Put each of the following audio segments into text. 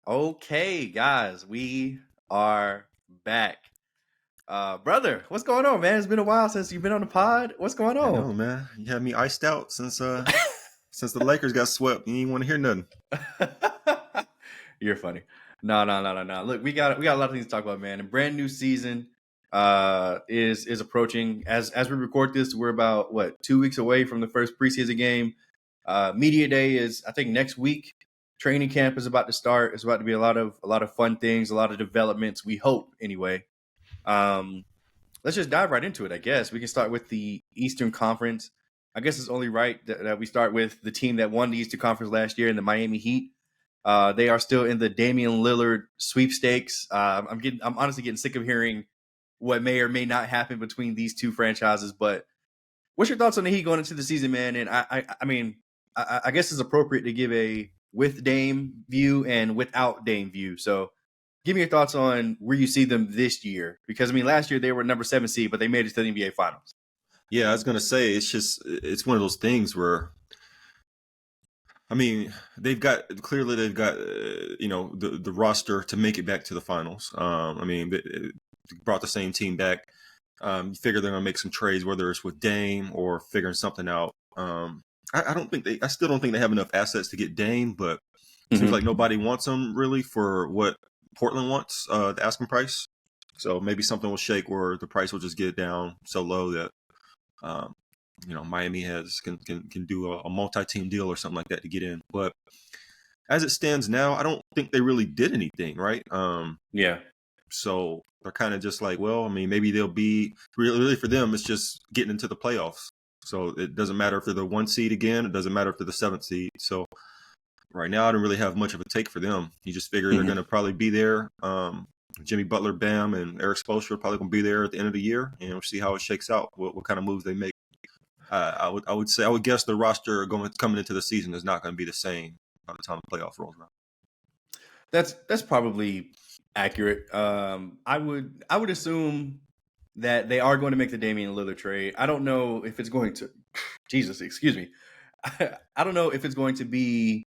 Okay, guys, we are back. Brother, what's going on, man? It's been a while since you've been on the pod. What's going I on? know, man. You had me iced out since the Lakers got swept. You didn't want to hear nothing. You're funny. No. Look, we got a lot of things to talk about, man. A brand new season is approaching. As we record this, we're about 2 weeks away from the first preseason game. Media day is, I think, next week. Training camp is about to start. It's about to be a lot of fun things, a lot of developments. We hope, anyway. Um, let's just dive right into it. I guess we can start with the Eastern Conference. I guess it's only right that we start with the team that won the Eastern Conference last year in the Miami Heat. They are still in the Damian Lillard sweepstakes. I'm honestly getting sick of hearing what may or may not happen between these two franchises. But what's your thoughts on the Heat going into the season, man? And I guess it's appropriate to give a with Dame view and without Dame view. So give me your thoughts on where you see them this year. Because, last year they were number 7 seed, but they made it to the NBA Finals. Yeah, I was gonna say it's one of those things where they've got the roster to make it back to the finals. They brought the same team back. You figure they're gonna make some trades, whether it's with Dame or figuring something out. I still don't think they have enough assets to get Dame, but it seems like nobody wants him really for what Portland wants, the asking price. So maybe something will shake where the price will just get down so low that Miami can do a multi-team deal or something like that to get in. But as it stands now, I don't think they really did anything, right? Yeah. So they're kind of just like, well, maybe they'll be really for them. It's just getting into the playoffs. So it doesn't matter if they're the 1 seed again. It doesn't matter if they're the 7th seed. So right now, I don't really have much of a take for them. You just figure they're going to probably be there. Jimmy Butler, Bam, and Eric Spoelstra are probably going to be there at the end of the year, and we'll see how it shakes out. What kind of moves they make. I would guess the roster coming into the season is not going to be the same by the time the playoff rolls around. That's probably accurate. I would assume that they are going to make the Damian Lillard trade. I don't know if it's going to. Jesus, excuse me. I don't know if it's going to be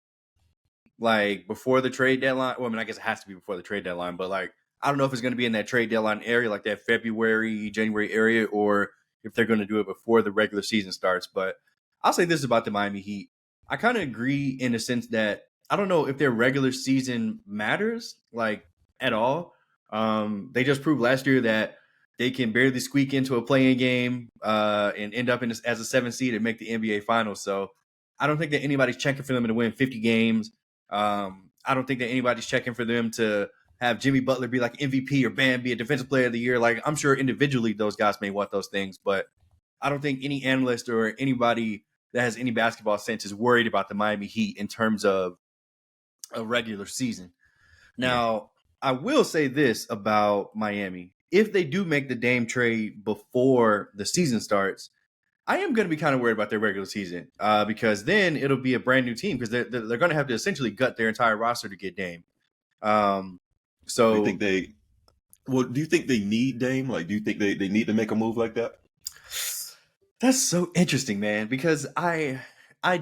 like before the trade deadline. Well, I guess it has to be before the trade deadline, but I don't know if it's going to be in that trade deadline area, like that February, January area, or if they're going to do it before the regular season starts. But I'll say this about the Miami Heat. I kind of agree in the sense that I don't know if their regular season matters at all. They just proved last year that they can barely squeak into a playing game and end up as a 7th seed and make the NBA Finals. So I don't think that anybody's checking for them to win 50 games. I don't think that anybody's checking for them to have Jimmy Butler be like MVP or Bam be a defensive player of the year. I'm sure individually those guys may want those things, but I don't think any analyst or anybody that has any basketball sense is worried about the Miami Heat in terms of a regular season. Now, I will say this about Miami. If they do make the Dame trade before the season starts, I am going to be kind of worried about their regular season because then it'll be a brand new team because they're going to have to essentially gut their entire roster to get Dame. Do you think they need Dame? Do you think they need to make a move like that? That's so interesting, man, because I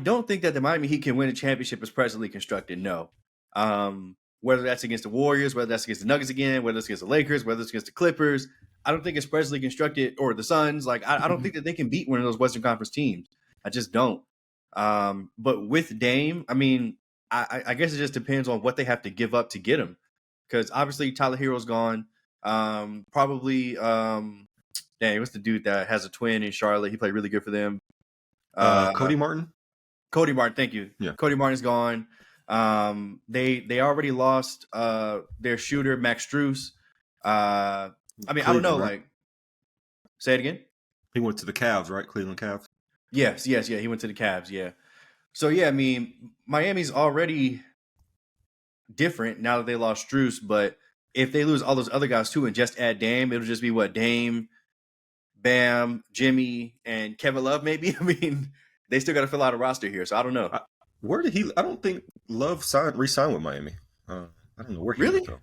don't think that the Miami Heat can win a championship as presently constructed. No. Whether that's against the Warriors, whether that's against the Nuggets again, whether it's against the Lakers, whether it's against the Clippers, I don't think it's presently constructed, or the Suns. I don't think that they can beat one of those Western Conference teams. I just don't. But with Dame, I guess it just depends on what they have to give up to get him. Because obviously Tyler Hero's gone. Probably, what's the dude that has a twin in Charlotte? He played really good for them. Cody Martin? Cody Martin, thank you. Yeah. Cody Martin's gone. They already lost their shooter Max Strus. I don't know. Right? Say it again. He went to the Cavs, right? Cleveland Cavs. Yes. He went to the Cavs. Yeah. So yeah, Miami's already different now that they lost Strus, but if they lose all those other guys too and just add Dame, it'll just be Dame, Bam, Jimmy, and Kevin Love. Maybe. They still got to fill out a roster here, so I don't know. Where did he? I don't think Love re-signed with Miami. I don't know where he really. Went,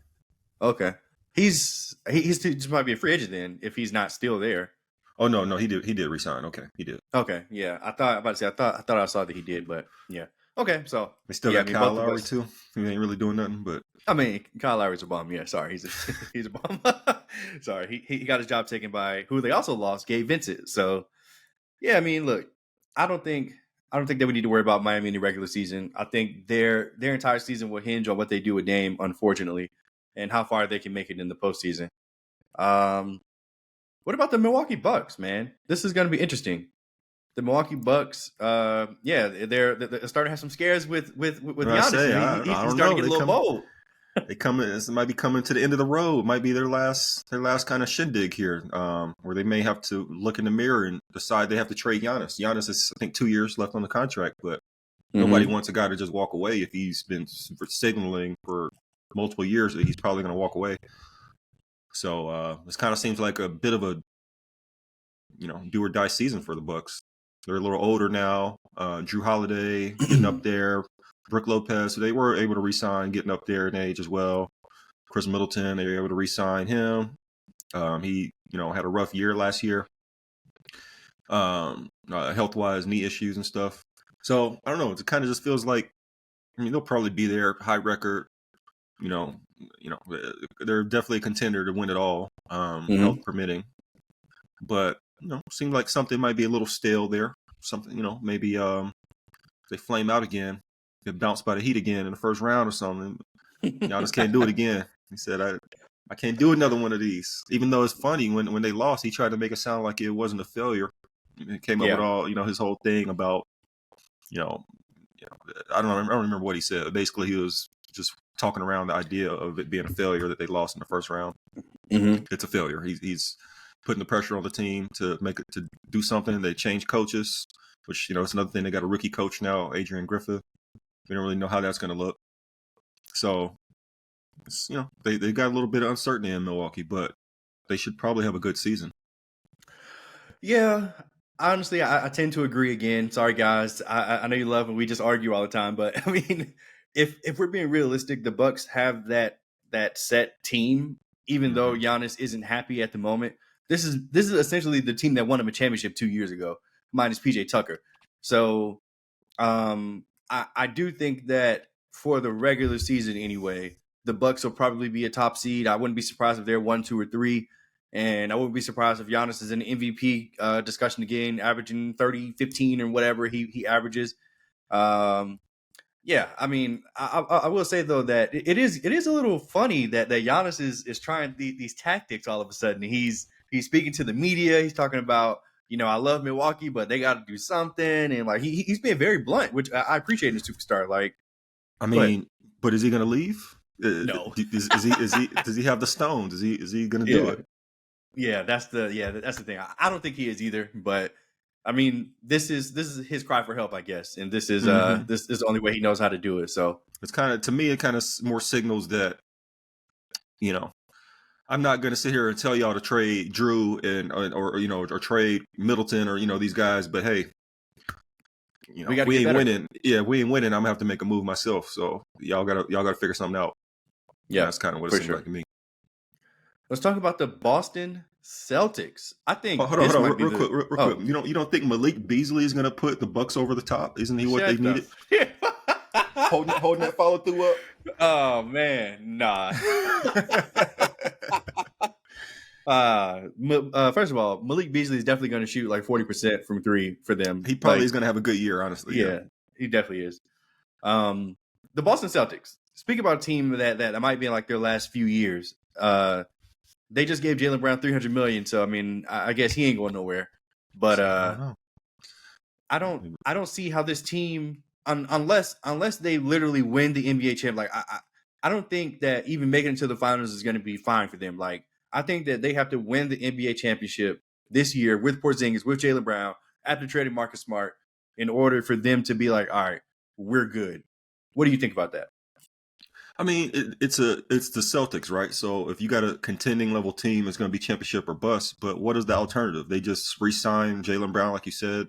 okay, he's just might be a free agent then if he's not still there. Oh no, he did resign. Okay, he did. Okay, yeah, I thought I saw that he did, but yeah. Okay, so They still yeah, I got mean Kyle both of Lowry us. too. He ain't really doing nothing, but I mean, Kyle Lowry's a bum. Yeah, sorry, he's a bum. Sorry, he got his job taken by who they also lost, Gabe Vincent. So yeah, I mean, look, I don't think I don't think that we need to worry about Miami in the regular season. I think their entire season will hinge on what they do with Dame, unfortunately, and how far they can make it in the postseason. Um, what about the Milwaukee Bucks, man? This is going to be interesting. The Milwaukee Bucks, yeah, they're starting to have some scares with what I Giannis, say, and I he's don't starting know. to get a little bold. They coming. This might be coming to the end of the road. It might be their last kind of shindig here, where they may have to look in the mirror and decide they have to trade Giannis. Giannis is, I think, 2 years left on the contract, but nobody Mm-hmm. wants a guy to just walk away if he's been signaling for multiple years that he's probably going to walk away. So this kind of seems like a bit of a do or die season for the Bucks. They're a little older now. Drew Holiday getting up there. Brook Lopez, so they were able to re-sign, getting up there in age as well. Chris Middleton, they were able to re-sign him. He, had a rough year last year, health-wise, knee issues and stuff. So I don't know. It kind of just feels like, they'll probably be there, high record. You know, they're definitely a contender to win it all, health Mm-hmm. permitting. But seemed like something might be a little stale there. Something, maybe they flame out again, get bounced by the Heat again in the first round or something. Giannis can't do it again. He said, I can't do another one of these. Even though it's funny, when they lost, he tried to make it sound like it wasn't a failure. He came up with Yeah. all, his whole thing about, you know, I don't remember what he said. Basically, he was just talking around the idea of it being a failure that they lost in the first round. Mm-hmm. It's a failure. He's putting the pressure on the team to make it to do something. They changed coaches, which it's another thing. They got a rookie coach now, Adrian Griffith. We don't really know how that's going to look. So they got a little bit of uncertainty in Milwaukee, but they should probably have a good season. Yeah, honestly, I tend to agree again. Sorry, guys. I know you love and we just argue all the time, but I mean, if we're being realistic, the Bucks have that set team. Even though Mm-hmm. Giannis isn't happy at the moment, this is essentially the team that won him a championship 2 years ago, minus PJ Tucker. So I do think that for the regular season anyway, the Bucks will probably be a top seed. I wouldn't be surprised if they're 1, 2, or 3. And I wouldn't be surprised if Giannis is in the MVP discussion again, averaging 30, 15, or whatever he averages. Um, yeah, I mean, I will say though that it is a little funny that Giannis is trying these tactics all of a sudden. He's speaking to the media. He's talking about I love Milwaukee, but they got to do something, and like he's being very blunt, which I appreciate in a superstar. Like, I go ahead. mean, but is he going to leave? No. Is he does he have the stones? Is he going to do Yeah. it? That's the thing. I don't think he is either, but I mean, this is his cry for help, I guess, and this is Mm-hmm. this is the only way he knows how to do it. So It's kind of, to me, it kind of more signals that you know I'm not going to sit here and tell y'all to trade Drew and or trade Middleton or these guys, but hey, we got to we get ain't better. winning. Yeah, we ain't winning. I'm gonna have to make a move myself. So y'all gotta figure something out. And Yeah, that's kind of what it for seems sure. like to me. Let's talk about the Boston Celtics. I Oh, think hold on, this hold on, might be real the quick, real quick. oh You don't think Malik Beasley is gonna put the Bucks over the top? Isn't he what they shut needed? the Holding that follow through oh man, nah. up. First of all, Malik Beasley is definitely going to shoot like 40% from three for them. He probably Like, is gonna have a good year, honestly. Yeah. yeah, he definitely is. The Boston Celtics. Speak about a team that might be in like their last few years. They just gave Jaylen Brown $300 million, so I mean, I guess he ain't going nowhere. But So, I don't know. I don't see how this team unless they literally win the NBA champ. Like I don't think that even making it to the finals is going to be fine for them. Like I think that they have to win the NBA championship this year with Porzingis, with Jaylen Brown, after trading Marcus Smart, in order for them to be like, all right, we're good. What do you think about that? I mean, it's the Celtics, right? So if you got a contending level team, it's going to be championship or bust. But what is the alternative? They just re-signed Jaylen Brown, like you said.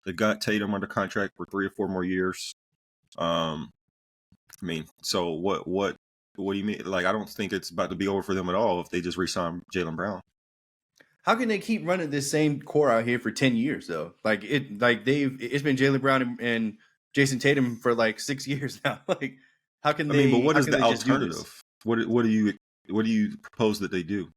They got Tatum under contract for 3 or 4 more years. Um, I mean, so what do you mean? Like, I don't think it's about to be over for them at all if they just re-sign Jaylen Brown. How can they keep running this same core out here for 10 years though? Like it's been Jaylen Brown and Jason Tatum for like 6 years now. Like, how can I mean, but they? what How is can the they just do this? alternative? What do you propose that they do?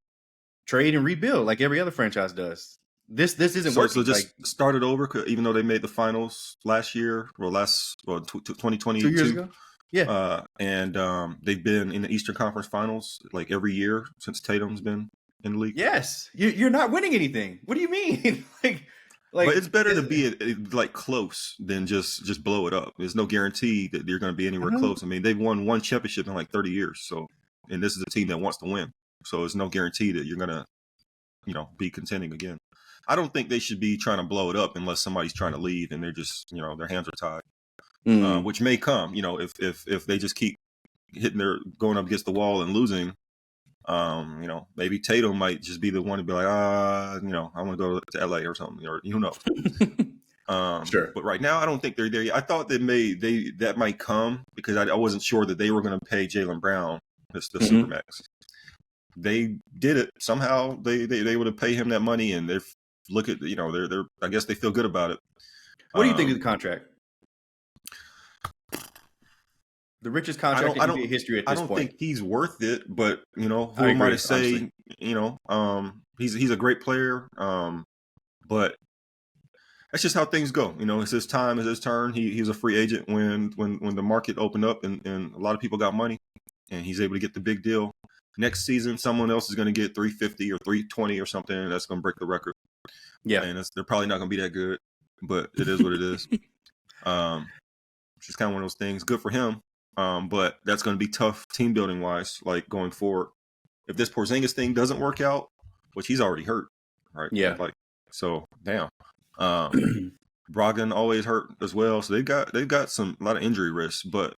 Trade and rebuild like every other franchise does. This isn't So working. just Like start it over, even though they made the finals last year or 2 years 2022, ago. Yeah. and they've been in the Eastern Conference Finals like every year since Tatum's been in the league. Yes. You're not winning anything. What do you mean? But like it's better to be like close than just blow it up. There's no guarantee that you're going to be anywhere uh-huh. close. I mean, they've won one championship in like 30 years. So, and this is a team that wants to win. So there's no guarantee that you're going to, be contending again. I don't think they should be trying to blow it up unless somebody's trying to leave and they're just, their hands are tied, which may come, if they just keep going up against the wall and losing. Maybe Tatum might just be the one to be like, I want to go to LA or something, or who knows. Sure. But right now, I don't think they're there yet. I thought that might come because I wasn't sure that they were going to pay Jaylen Brown the supermax. They did it somehow. They would have paid him that money, and they're I guess they feel good about it. What do you think of the contract? The richest contract in NBA history at this I don't point. think he's worth it, but who I am I agree, to say? He's a great player, but that's just how things go. It's his time, it's his turn. He's a free agent when the market opened up and a lot of people got money, and he's able to get the big deal. Next season, someone else is going to get 350 or 320 or something, and that's going to break the record. Yeah, and they're probably not going to be that good, but it is what it is. It's just kind of one of those things. Good for him. But that's going to be tough team building wise, like going forward. If this Porzingis thing doesn't work out, which he's already hurt, right? Yeah. So damn. Brogdon always hurt as well, so they've got a lot of injury risks. But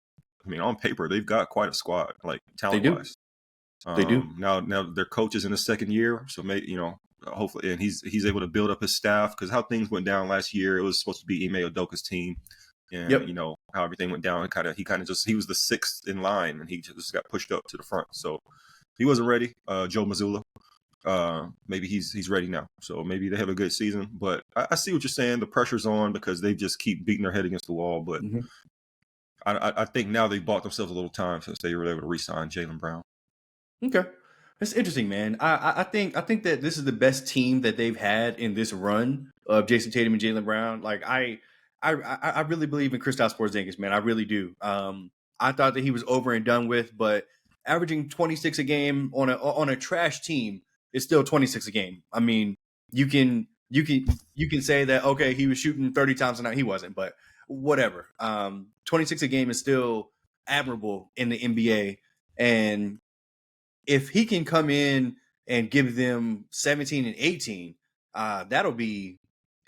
I mean, on paper, they've got quite a squad, like talent wise. They do. Now their coach is in his second year, so maybe hopefully, and he's able to build up his staff because how things went down last year, it was supposed to be Ime Udoka's team. And how everything went down, he was the sixth in line, and he just got pushed up to the front. So he wasn't ready. Joe Mazzulla, maybe he's ready now. So maybe they have a good season. But I see what you're saying. The pressure's on because they just keep beating their head against the wall. But I think now they bought themselves a little time since they were able to re-sign Jaylen Brown. Okay. That's interesting, man. I think that this is the best team that they've had in this run of Jason Tatum and Jaylen Brown. Like I really believe in Kristaps Porzingis, man. I really do. I thought that he was over and done with, but averaging 26 a game on a trash team is still 26 a game. I mean, you can say that okay, he was shooting 30 times a night. He wasn't, but whatever. 26 a game is still admirable in the NBA, and if he can come in and give them 17 and 18, that'll be,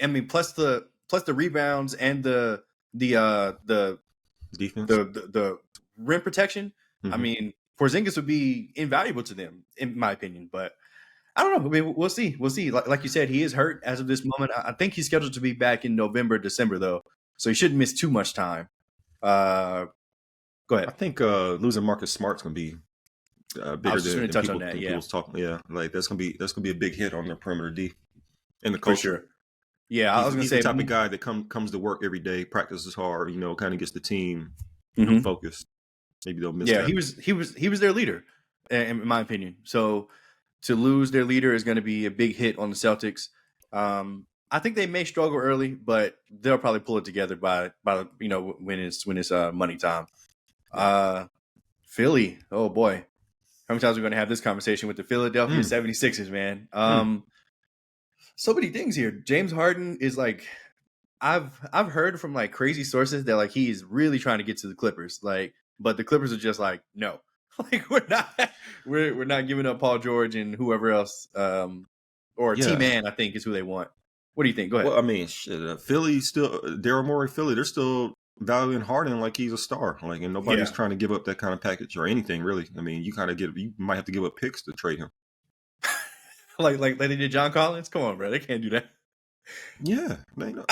I mean, plus the rebounds and the defense, the rim protection. Mm-hmm. I mean, Porzingis would be invaluable to them, in my opinion. But I don't know. I mean, we'll see. We'll see. Like you said, he is hurt as of this moment. I think he's scheduled to be back in November, December, though, so he shouldn't miss too much time. Go ahead. I think losing Marcus Smart's going to be bigger than people's talking. Yeah, like that's gonna be a big hit on their perimeter D and the culture. For sure. Yeah, I was gonna say he's the type of guy that comes to work every day, practices hard, kind of gets the team focused. Maybe they'll miss. Yeah, that. he was their leader, in my opinion. So to lose their leader is going to be a big hit on the Celtics. I think they may struggle early, but they'll probably pull it together by when it's money time. Philly, oh boy. How many times are we going to have this conversation with the Philadelphia 76ers, man? So many things here. James Harden is like, I've heard from like crazy sources that like he's really trying to get to the Clippers, like, but the Clippers are just like, no, like we're not giving up Paul George and whoever else, or T-Man, I think is who they want. What do you think? Go ahead. Well, I mean, Philly still, Daryl Morey, Philly, they're still valuing Harden like he's a star. Like, and nobody's trying to give up that kind of package or anything, really. I mean, you might have to give up picks to trade him. like they did John Collins. Come on, bro, they can't do that. Yeah, and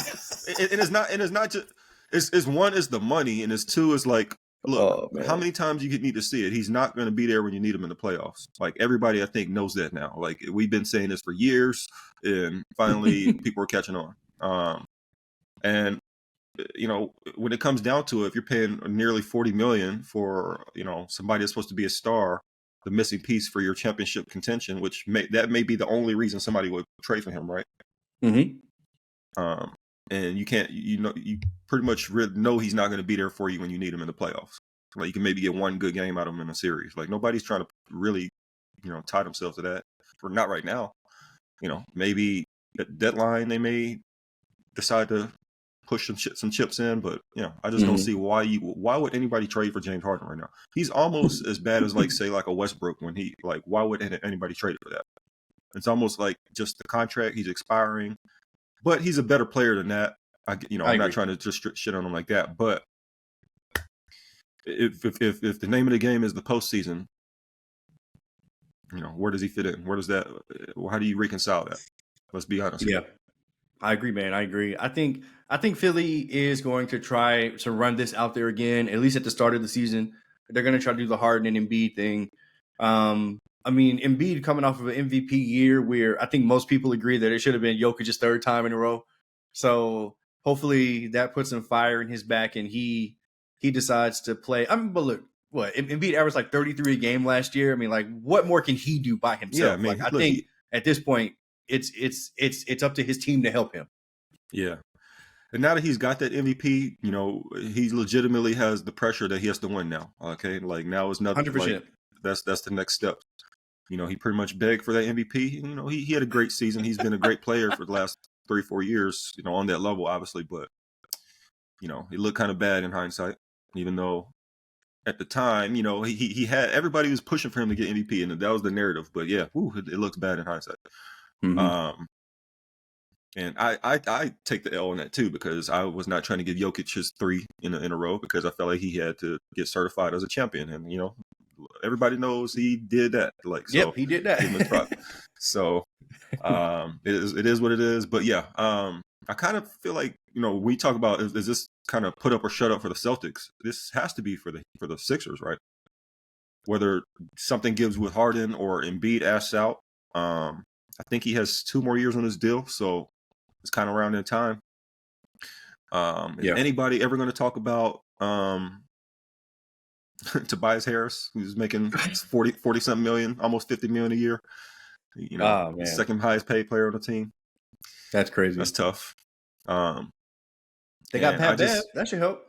it's not just. It's one is the money, and it's two is like, look, how many times you need to see it? He's not going to be there when you need him in the playoffs. Like everybody, I think, knows that now. Like we've been saying this for years, and finally people are catching on. And when it comes down to it, if you're paying nearly $40 million for somebody that's supposed to be a star, the missing piece for your championship contention, which may be the only reason somebody would trade for him, right? Mm-hmm. Um, and you can't, you pretty much know he's not going to be there for you when you need him in the playoffs. Like you can maybe get one good game out of him in a series. Like nobody's trying to really, tie themselves to that. Or not right now. Maybe at deadline they may decide to push some chips in, but I just don't see why would anybody trade for James Harden right now? He's almost as bad as like a Westbrook when why would anybody trade for that? It's almost like just the contract, he's expiring, but he's a better player than that. I'm not trying to just shit on him like that, but if the name of the game is the postseason, where does he fit in? How do you reconcile that? Let's be honest. Yeah. I agree, man. I agree. I think Philly is going to try to run this out there again, at least at the start of the season. They're going to try to do the Harden and Embiid thing. I mean, Embiid coming off of an MVP year where I think most people agree that it should have been Jokic's third time in a row. So hopefully that puts some fire in his back and he decides to play. I mean, but look, what Embiid averaged like 33 a game last year. I mean, like what more can he do by himself? Yeah, I mean, like I think at this point it's up to his team to help him. Yeah. And now that he's got that MVP, he legitimately has the pressure that he has to win now. Okay. Like now it's nothing. 100%. Like, that's the next step. He pretty much begged for that MVP. He had a great season. He's been a great player for the last 3-4 years, on that level, obviously. But, he looked kind of bad in hindsight, even though at the time, he had everybody was pushing for him to get MVP, and that was the narrative. But yeah, it looks bad in hindsight. Mm-hmm. And I take the L on that too, because I was not trying to give Jokic his 3 in a row, because I felt like he had to get certified as a champion, and everybody knows he did that. Like, so yep, he did that. So it is what it is. But yeah, I kind of feel like we talk about is this kind of put up or shut up for the Celtics. This has to be for the Sixers, right? Whether something gives with Harden or Embiid asks out. I think he has 2 more years on his deal, so it's kind of around that time. Is anybody ever going to talk about Tobias Harris, who's making 40 something million, almost 50 million a year? Second highest paid player on the team. That's crazy. That's tough. They got Pat Bev. That should help.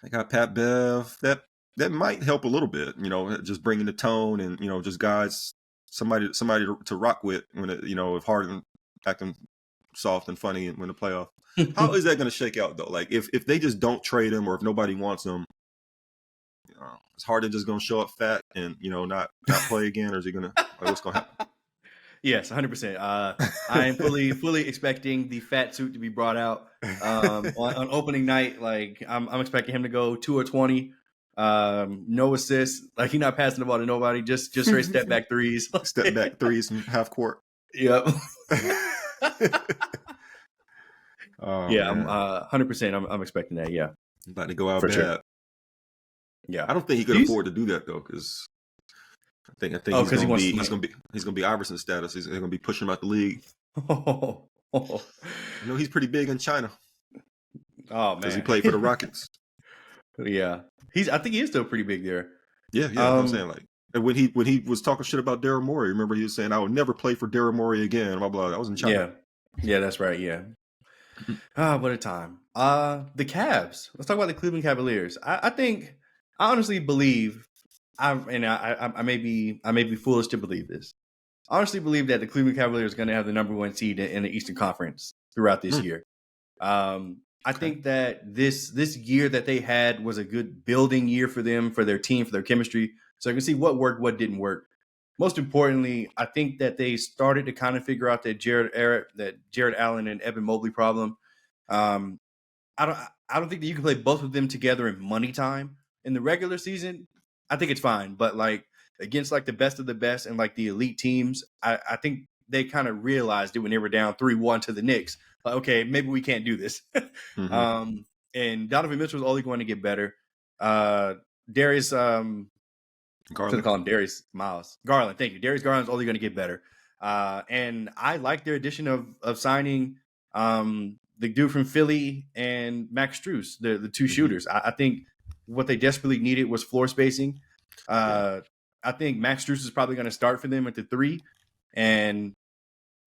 They got Pat Bev. That might help a little bit. Just bringing the tone and just guys, somebody to rock with when if Harden acting soft and funny and win the playoff. How is that going to shake out though? Like if they just don't trade him, or if nobody wants him, is Harden just going to show up fat and not play again, or is he going to? What's going to happen? Yes, 100%. I am fully expecting the fat suit to be brought out on opening night. Like I'm expecting him to go 2 or 20, no assists. Like he's not passing the ball to nobody. Just straight step back threes. Step back threes from half court. Yep. Yeah, I'm 100%. I'm expecting that. Yeah, about to go out for bad. Sure. Yeah, I don't think he could afford to do that though, because I think he's gonna be Iverson status. He's gonna be pushing him out the league. I know he's pretty big in China. Oh man, because he played for the Rockets. Yeah, I think he is still pretty big there. Yeah. I'm saying, like, and when he was talking shit about Daryl Morey, remember he was saying, "I would never play for Daryl Morey again." Blah blah. That was in China. Yeah, that's right. Yeah. What a time. The Cavs. Let's talk about the Cleveland Cavaliers. I honestly believe, I may be foolish to believe this. I honestly believe that the Cleveland Cavaliers are going to have the number 1 seed in the Eastern Conference throughout this year. I think that this year that they had was a good building year for them, for their team, for their chemistry. So I can see what worked, what didn't work. Most importantly, I think that they started to kind of figure out that Jared Allen and Evan Mobley problem. I don't think that you can play both of them together in money time in the regular season. I think it's fine, but like against like the best of the best and like the elite teams, I think they kind of realized it when they were down 3-1 to the Knicks. Like, okay, maybe we can't do this. And Donovan Mitchell is only going to get better. Darius, Garland. To call him Darius Miles Garland. Thank you. Darius Garland is only going to get better. And I like their addition of signing the dude from Philly and Max Strus, the two shooters. I think what they desperately needed was floor spacing. Yeah. I think Max Strus is probably going to start for them at the 3, and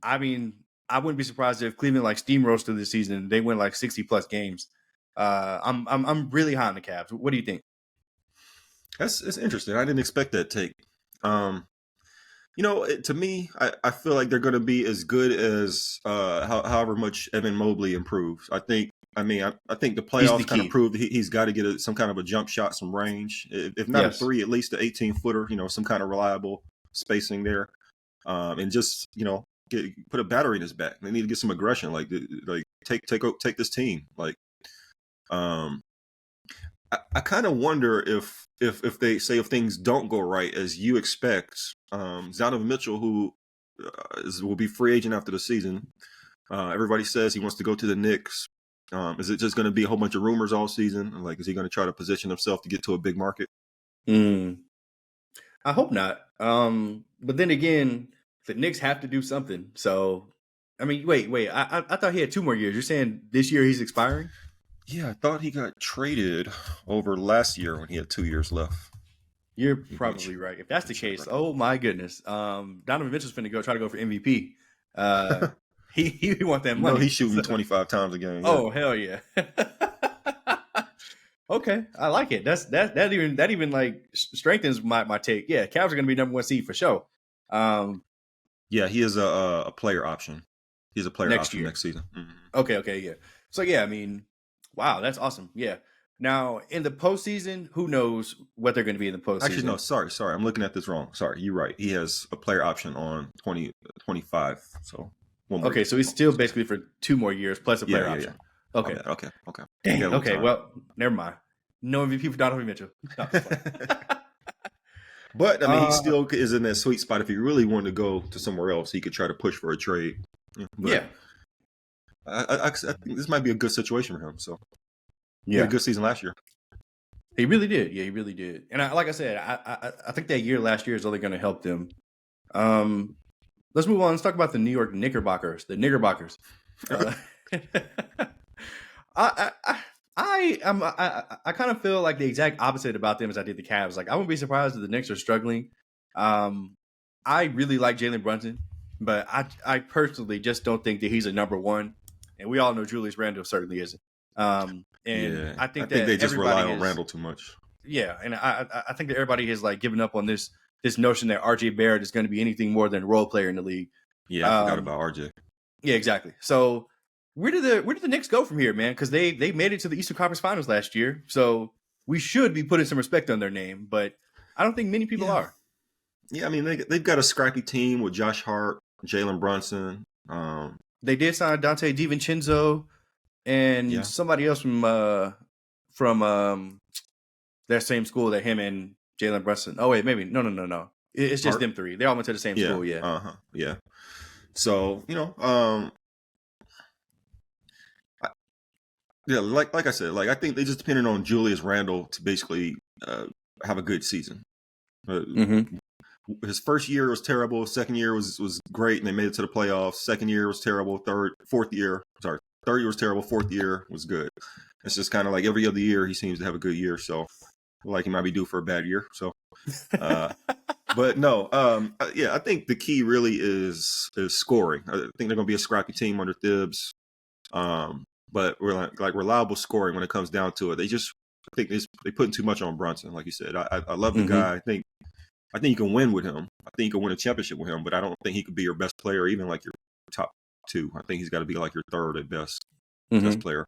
I mean, I wouldn't be surprised if Cleveland like steamrolls through this season. They win like 60+ games. I'm really high on the Cavs. What do you think? It's interesting. I didn't expect that take. Um, to me, I feel like they're going to be as good as however much Evan Mobley improves. I think. I mean, I think the He's the playoffs kind of key. proved he's got to get some kind of a jump shot, some range. If not a Yes. 3, at least an 18-footer. Some kind of reliable spacing there, and just put a battery in his back. They need to get some aggression, like take this team. Like, I kind of wonder if they say if things don't go right as you expect, Donovan Mitchell, who will be free agent after the season. Everybody says he wants to go to the Knicks. Is it just going to be a whole bunch of rumors all season? Like, is he going to try to position himself to get to a big market? I hope not. But then again, the Knicks have to do something. So, I mean, wait. I thought he had 2 more years. You're saying this year he's expiring? Yeah, I thought he got traded over last year when he had 2 years left. You're probably right. If that's the case, oh my goodness. Donovan Mitchell's finna try to go for MVP. He want that money. He's shooting 25 times a game. Yeah. Oh hell yeah. Okay, I like it. That even like strengthens my take. Yeah, Cavs are gonna be #1 seed for sure. Yeah, he is a player option. He's a player Next option year. next season. Mm-hmm. Okay, yeah. So yeah, I mean, wow, that's awesome. Yeah. Now in the postseason, who knows what they're going to be in the postseason? Actually, no, sorry. I'm looking at this wrong. Sorry, you're right. He has a player option on 2025. So one more. Okay, so he's still basically for 2 more years plus a player option. Yeah. Okay. Okay. Dang, Yeah, okay, well, never mind. No MVP for Donovan Mitchell. No, but I mean, he still is in that sweet spot. If he really wanted to go to somewhere else, he could try to push for a trade. But yeah. I think this might be a good situation for him. So he Yeah. had a good season last year. He really did. Yeah, he really did. And like I said, I think that year last year is only going to help them. Let's move on. Let's talk about the New York Knickerbockers. The Knickerbockers. I kind of feel like the exact opposite about them as I did the Cavs. Like I wouldn't be surprised if the Knicks are struggling. I really like Jalen Brunson, but I personally just don't think that he's a #1. And we all know Julius Randle certainly isn't. And I think that they just rely on is, Randle too much. Yeah, and I think that everybody has like given up on this notion that RJ Barrett is going to be anything more than a role player in the league. Yeah, I forgot about RJ. Yeah, exactly. So where do the Knicks go from here, man? Because they made it to the Eastern Conference Finals last year, so we should be putting some respect on their name. But I don't think many people are. Yeah, I mean they've got a scrappy team with Josh Hart, Jalen Brunson. They did sign Dante DiVincenzo and somebody else from their same school that him and Jalen Brunson. Oh wait, maybe no. It's just them 3. They all went to the same school. Yeah. Yeah. So like I said, like I think they just depended on Julius Randle to basically have a good season. His first year was terrible. Second year was great, and they made it to the playoffs. Second year was terrible. Third year was terrible. Fourth year was good. It's just kind of like every other year he seems to have a good year. So, like he might be due for a bad year. So, but no, I think the key really is scoring. I think they're going to be a scrappy team under Thibs. But we're like reliable scoring when it comes down to it. I think they putting too much on Brunson, like you said. I love the guy. I think you can win with him. I think you can win a championship with him, but I don't think he could be your best player, even like your top 2. I think he's got to be like your third at best player.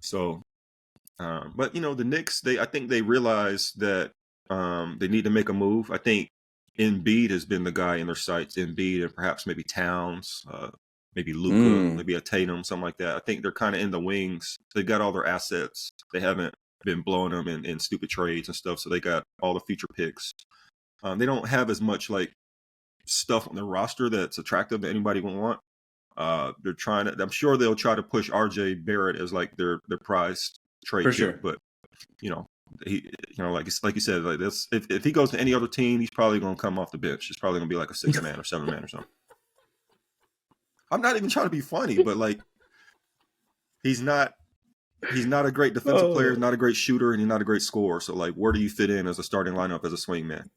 So, but the Knicks, I think they realize that they need to make a move. I think Embiid has been the guy in their sights. Embiid and perhaps maybe Towns, maybe Luka, maybe a Tatum, something like that. I think they're kind of in the wings. They've got all their assets. They haven't been blowing them in stupid trades and stuff. So they got all the future picks. They don't have as much like stuff on their roster that's attractive that anybody would want. They're trying to. I'm sure they'll try to push RJ Barrett as like their prize trade for chip, sure. But he, like you said, like this. If he goes to any other team, he's probably going to come off the bench. It's probably going to be like a 6-man or 7-man or something. I'm not even trying to be funny, but like he's not a great defensive player, he's Oh, not a great shooter, and he's not a great scorer. So like, where do you fit in as a starting lineup as a swing man?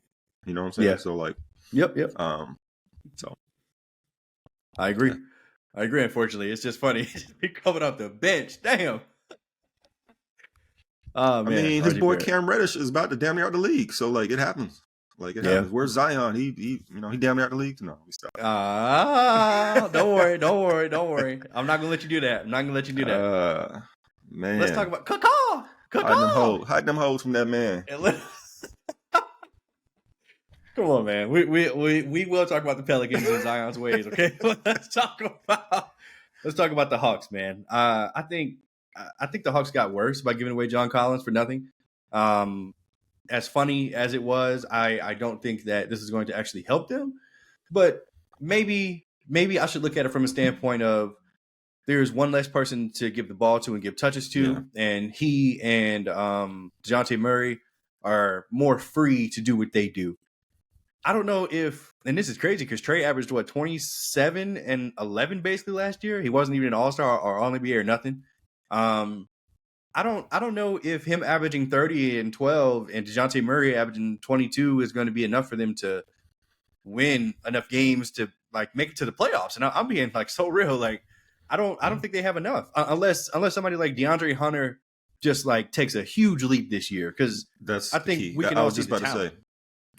You know what I'm saying? yeah. So like, Yep. um, so I yeah. agree. I agree. Unfortunately, it's just funny. He coming off the bench. Damn. Oh I man, mean, his RJ boy Barrett. Cam Reddish is about to damn near out the league. So like, it happens. Like it Yeah. happens. Where's Zion? He he damn near out the league. No, we stop. Don't worry. Don't worry. Don't worry. I'm not gonna let you do that. I'm not gonna let you do that. uh, Let's talk man, about Caw. Caw. hiding them hoes from that man. Come on, man. We will talk about the Pelicans and Zion's ways. Okay, let's talk about the Hawks, man. I think the Hawks got worse by giving away John Collins for nothing. As funny as it was, I don't think that this is going to actually help them. But maybe I should look at it from a standpoint of there's one less person to give the ball to and give touches Yeah, to, and he and DeJounte Murray are more free to do what they do. I don't know if, and this is crazy because Trey averaged 27 and 11 basically last year. He wasn't even an All-Star or All-NBA or nothing. I don't know if him averaging 30 and 12 and DeJounte Murray averaging 22 is going to be enough for them to win enough games to like make it to the playoffs. And I'm being like so real. Like I don't think they have enough unless somebody like DeAndre Hunter just like takes a huge leap this year. Cause that's I the think key. we can I all was see just the about to talent. say.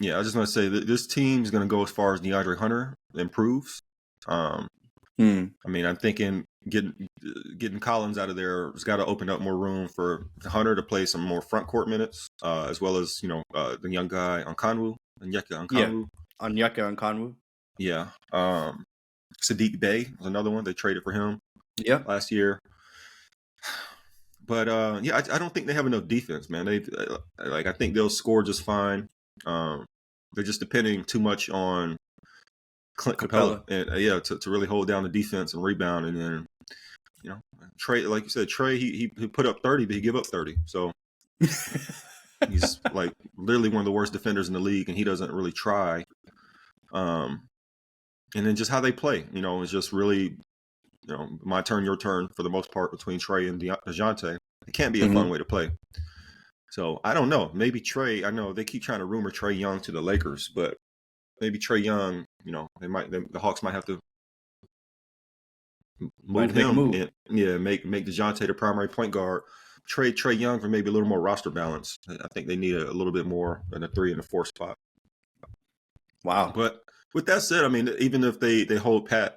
Yeah, I just want to say that this team's going to go as far as DeAndre Hunter improves. I mean, I'm thinking getting Collins out of there has got to open up more room for Hunter to play some more front court minutes, as well as the young guy Onkanu, Onyeka Yeah. Onkanu. Onyeka and Conwu. Yeah, Sadiq Bey was another one they traded for him Yeah. last year. But yeah, I don't think they have enough defense, man. They like I think they'll score just fine. They're just depending too much on Clint Capella, Capella. and to really hold down the defense and rebound, and then Trey, like you said, Trey he put up 30, but he give up 30, so he's like literally one of the worst defenders in the league, and he doesn't really try. And then just how they play, it's just really my turn, your turn for the most part between Trey and DeJounte. It can't be a fun way to play. So I don't know. Maybe Trey. I know they keep trying to rumor Trey Young to the Lakers, but maybe Trey Young. The Hawks might have to Might move make a him move. and make DeJounte the primary point guard. Trade Trey Young for maybe a little more roster balance. I think they need a little bit more than a 3 and a 4 spot. Wow. But with that said, I mean, even if they hold pat,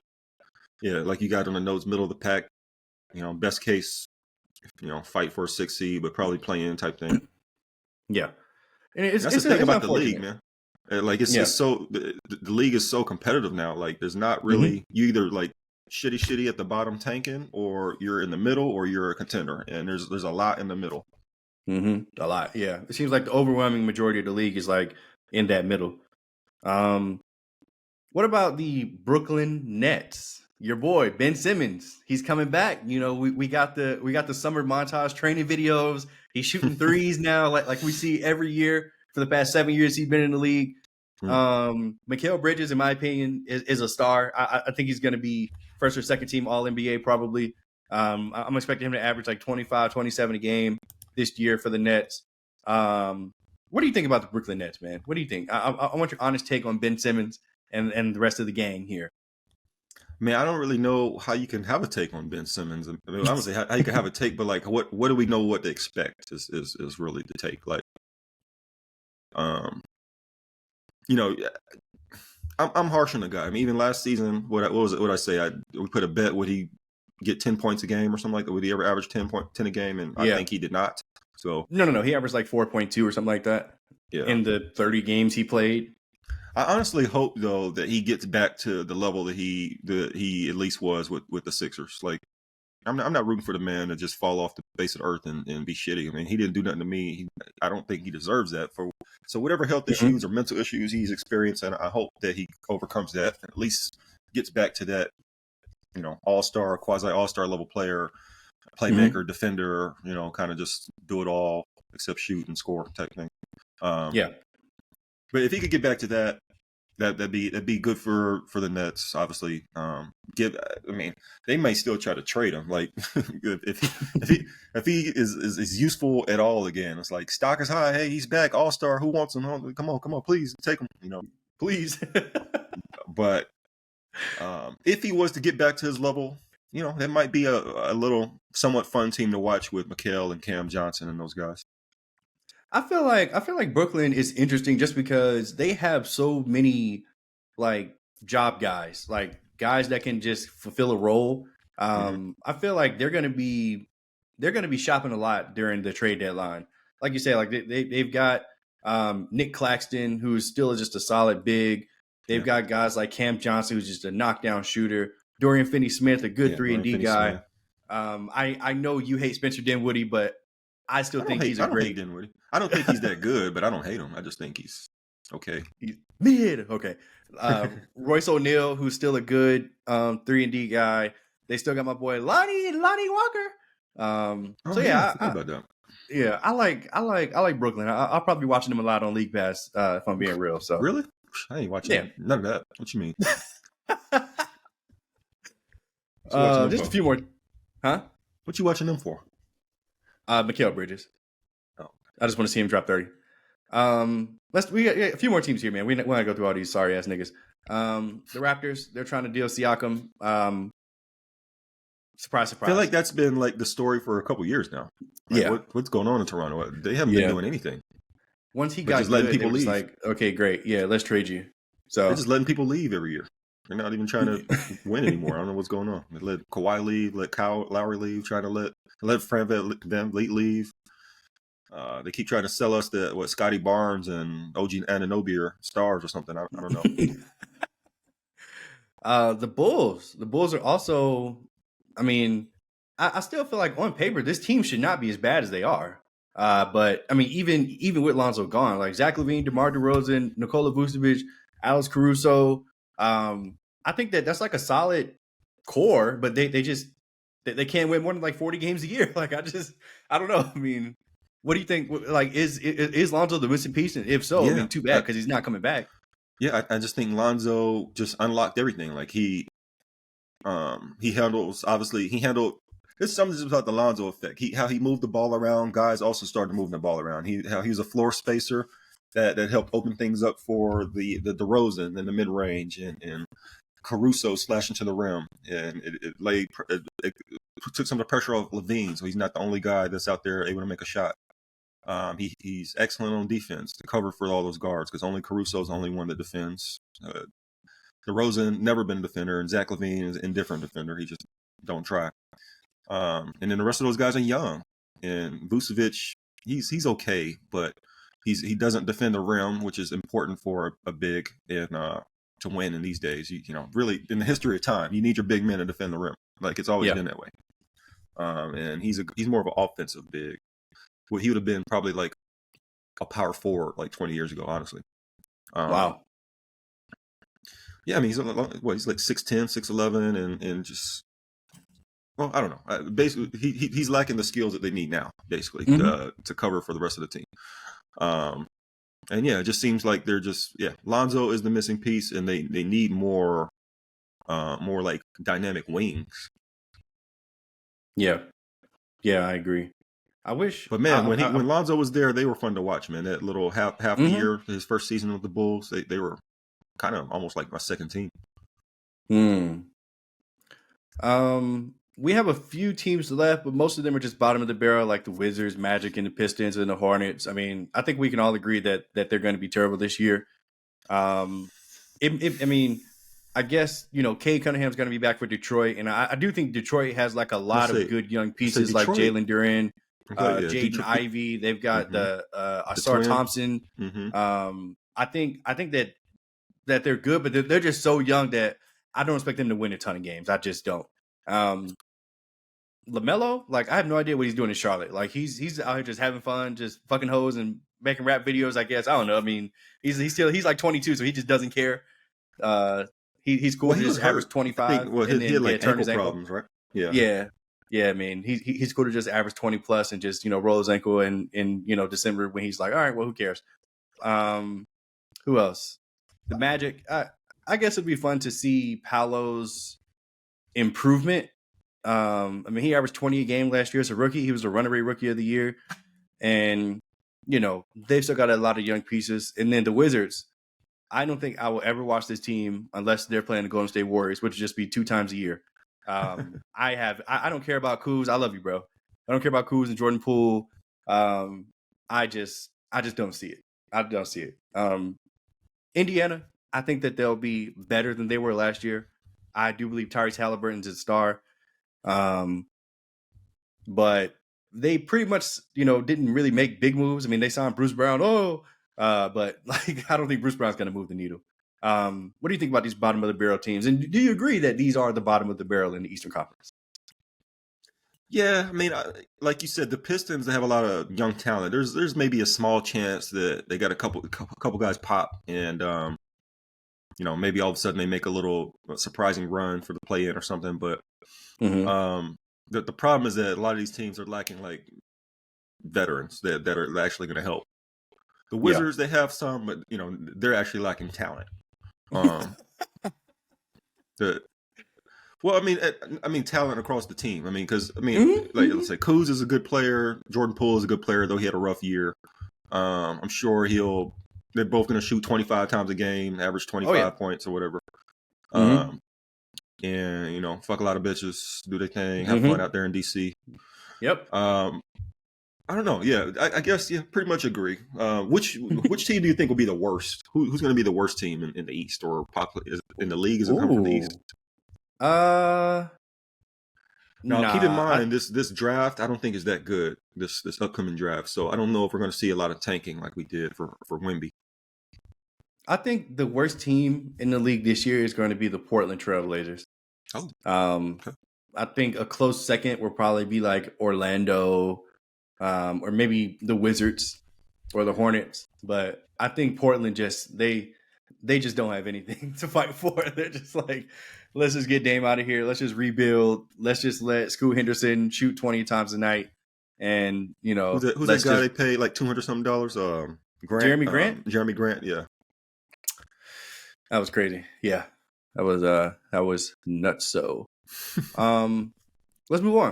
yeah, like you got on the notes, middle of the pack, best case, fight for a 6 seed, but probably play in type thing. Yeah. And it's That's the thing it's about the league, unfortunate. man. Like it's so the league is so competitive now. Like there's not really you either like shitty at the bottom tanking, or you're in the middle, or you're a contender, and there's a lot in the middle. A lot. Yeah. It seems like the overwhelming majority of the league is like in that middle. What about the Brooklyn Nets? Your boy Ben Simmons, he's coming back. We got the summer montage training videos. He's shooting threes now, like we see every year for the past 7 years he's been in the league. Mikal Bridges, in my opinion, is a star. I think he's going to be first or second team All NBA probably. I'm expecting him to average like 25, 27 a game this year for the Nets. What do you think about the Brooklyn Nets, man? What do you think? I want your honest take on Ben Simmons and the rest of the gang here. Man, I don't really know how you can have a take on Ben Simmons. I mean, I would say how you can have a take, but like, what do we know what to expect is really the take. Like, I'm harsh on the guy. I mean, even last season, what was it? What I say? We put a bet: would he get 10 points a game or something like that? Would he ever average 10 a game? And I think he did not. So no, he averaged like 4.2 or something like that. Yeah, in the 30 games he played. I honestly hope though that he gets back to the level that he at least was with the Sixers. Like, I'm not rooting for the man to just fall off the face of the earth and be shitty. I mean, he didn't do nothing to me. I don't think he deserves that. So whatever health issues or mental issues he's experiencing, I hope that he overcomes that and at least gets back to that, all-star, quasi all-star level player, playmaker, defender, kind of just do it all except shoot and score type thing. Yeah. But if he could get back to that, that'd be good for the Nets. Obviously, I mean, they may still try to trade him. Like if he is useful at all again, it's like stock is high. Hey, he's back, All Star. Who wants him? Oh, come on, please take him. Please. But if he was to get back to his level, that might be a little somewhat fun team to watch with Mikal and Cam Johnson and those guys. I feel like Brooklyn is interesting just because they have so many like job guys, like guys that can just fulfill a role. Mm-hmm. I feel like they're gonna be shopping a lot during the trade deadline. Like you say, like they've got Nick Claxton, who's still just a solid big. They've Yeah, got guys like Cam Johnson, who's just a knockdown shooter. Dorian Finney-Smith, a good yeah, 3-and-D Finney-Smith. guy. I know you hate Spencer Dinwiddie, but I still think he's a I don't hate great. Dinwiddie. I don't think he's that good, but I don't hate him. I just think he's okay. He's mid. Okay. Royce O'Neal, who's still a good 3-and-D guy. They still got my boy Lonnie Walker. Oh So yeah, I yeah, forgot about that. yeah, I like Brooklyn. I'll probably be watching them a lot on League Pass if I'm being real. So Really? I ain't yeah, watching none of that. What you mean? What you watching them just a for? few more, huh? What you watching them for? Mikal Bridges. Oh, I just want to see him drop 30. We got a few more teams here, man. We want to go through all these sorry ass niggas. The Raptors, they're trying to deal Siakam. Surprise, I feel surprise. like that's been like the story for a couple years now. Like Yeah, what's going on in Toronto? They haven't been yeah. doing anything. Once he But got just letting good, they people were just leave. like, okay, great, yeah, let's trade you. They're So just letting people leave every year. They're not even trying to win anymore. I don't know what's going on. They let Kawhi leave, let Kyle Lowry leave, trying to let Fran VanVleet leave. They keep trying to sell us that Scotty Barnes and OG Anunoby are stars or something. I don't know. the Bulls are also. I mean, I still feel like on paper this team should not be as bad as they are. But I mean, even with Lonzo gone, like Zach LaVine, DeMar DeRozan, Nikola Vucevic, Alex Caruso, I think that's like a solid core. But they can't win more than like 40 games a year. Like I don't know. I mean, what do you think? Like, is Lonzo the missing piece? And if so, I Yeah, mean, too bad because he's not coming back. I just think Lonzo just unlocked everything. Like he handles obviously he handled. There's something about the Lonzo effect. How he moved the ball around. Guys also started moving the ball around. How he was a floor spacer that helped open things up for the DeRozan in the mid range and Caruso slashing to the rim, and it took some of the pressure off Levine, so he's not the only guy that's out there able to make a shot. He's excellent on defense to cover for all those guards because only Caruso's the only one that defends. DeRozan never been a defender, and Zach LaVine is an indifferent defender. He just don't try. And then the rest of those guys are young, and Vucevic, he's okay, but he doesn't defend the rim, which is important for a big and to win in these days. Really in the history of time, you need your big men to defend the rim. Like it's always Yeah. been that way. And he's more of an offensive big. Well, he would have been probably like a power forward like 20 years ago, honestly. Wow. Yeah, I mean he's like 6'10", 6'11", and just. Well, I don't know. Basically, he's lacking the skills that they need now, basically, to cover for the rest of the team. And yeah, it just seems like they're just Lonzo is the missing piece, and they need more like dynamic wings. Yeah. Yeah, I agree. I wish. But man, when Lonzo was there, they were fun to watch, man. That little half the year, his first season with the Bulls, they were kind of almost like my second team. We have a few teams left, but most of them are just bottom of the barrel, like the Wizards, Magic, and the Pistons and the Hornets. I mean, I think we can all agree that they're going to be terrible this year. I mean, I guess Cade Cunningham's going to be back for Detroit, and I do think Detroit has like a lot of good young pieces, like Jalen Duren, Jaden Ivey. They've got the Asar Thompson. I think that they're good, but they're just so young that I don't expect them to win a ton of games. I just don't. LaMelo, like I have no idea what he's doing in Charlotte. Like he's out here just having fun, just fucking hoes and making rap videos. I guess I don't know. I mean, he's like 22, so he just doesn't care. He's cool. He just average 25. He had like turn his ankle problems, right? Yeah. I mean, he's cool to just average 20 plus and just roll his ankle in December when he's like, all right, well, who cares? Who else? The Magic, I guess it'd be fun to see Paolo's improvement. I mean, he averaged 20 a game last year as a rookie. He was a runaway rookie of the year. And, they've still got a lot of young pieces. And then the Wizards, I don't think I will ever watch this team unless they're playing the Golden State Warriors, which would just be 2 times a year. I don't care about Kuz. I love you, bro. I don't care about Kuz and Jordan Poole. I just don't see it. I don't see it. Indiana, I think that they'll be better than they were last year. I do believe Tyrese Halliburton's a star. But they pretty much, didn't really make big moves. I mean, they signed Bruce Brown. But I don't think Bruce Brown's going to move the needle. What do you think about these bottom of the barrel teams? And do you agree that these are the bottom of the barrel in the Eastern Conference? Yeah, I mean, like you said, the Pistons, they have a lot of young talent. There's maybe a small chance that they got a couple guys pop, and maybe all of a sudden they make a little surprising run for the play-in or something. But the problem is that a lot of these teams are lacking like veterans that are actually going to help. The Wizards, they have some, but they're actually lacking talent. Well, I mean, talent across the team. I mean, because let's say Kuz is a good player, Jordan Poole is a good player, though he had a rough year. I'm sure they're both going to shoot 25 times a game, average 25 points or whatever. And fuck a lot of bitches, do their thing, have fun out there in DC. Yep. I don't know. Yeah, I guess pretty much agree. Which team do you think will be the worst? Who's going to be the worst team in the East or in the league? Is it come from the East? Now, keep in mind this draft. I don't think is that good. This upcoming draft. So I don't know if we're going to see a lot of tanking like we did for Wemby. I think the worst team in the league this year is going to be the Portland Trailblazers. Oh. Okay. I think a close second will probably be like Orlando, or maybe the Wizards or the Hornets. But I think Portland they just don't have anything to fight for. They're just like, let's just get Dame out of here. Let's just rebuild. Let's just let Scoot Henderson shoot 20 times a night. And, who's that guy they paid like $200-something? Grant, Jeremy Grant? Jeremy Grant, yeah. That was crazy. Yeah. That was nuts. So let's move on.